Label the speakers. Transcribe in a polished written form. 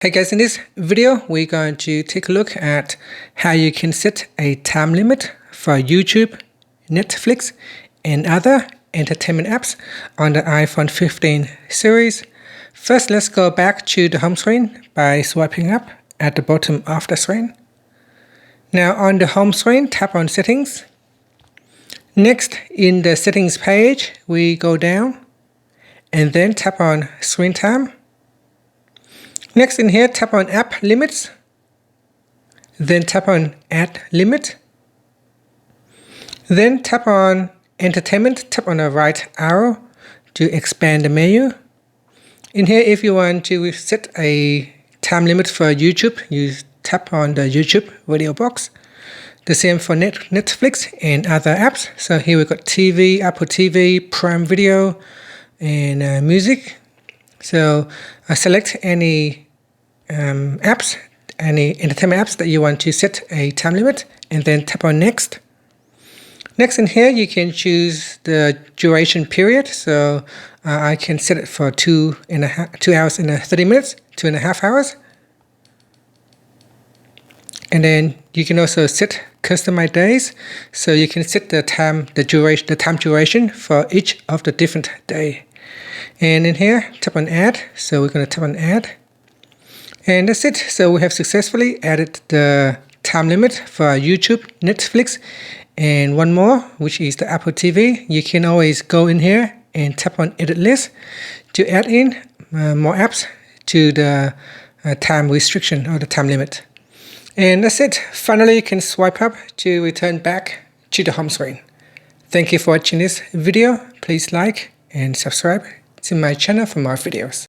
Speaker 1: Hey guys, in this video, we're going to take a look at how you can set a time limit for YouTube, Netflix, and other entertainment apps on the iPhone 15 series. First, let's go back to the home screen by swiping up at the bottom of the screen. Now on the home screen, tap on Settings. Next, in the Settings page, we go down and then tap on Screen Time. Next in here, tap on App Limits, then tap on Add Limit, then tap on Entertainment, tap on the right arrow to expand the menu. In here, if you want to set a time limit for YouTube, you tap on the YouTube video box. The same for Netflix and other apps. So here we've got TV, Apple TV, Prime Video, and music. So select any apps, any entertainment apps that you want to set a time limit, and then tap on Next. Next in here, you can choose the duration period. So I can set it for 2 hours and 30 minutes, 2.5 hours. And then you can also set customized days. So you can set the time duration for each of the different day. And in here, tap on Add. So we're going to tap on Add. And that's it. So we have successfully added the time limit for YouTube, Netflix, and one more, which is the Apple TV. You can always go in here and tap on Edit List to add in more apps to the time restriction or the time limit. And that's it. Finally, you can swipe up to return back to the home screen. Thank you for watching this video. Please like and subscribe to my channel for more videos.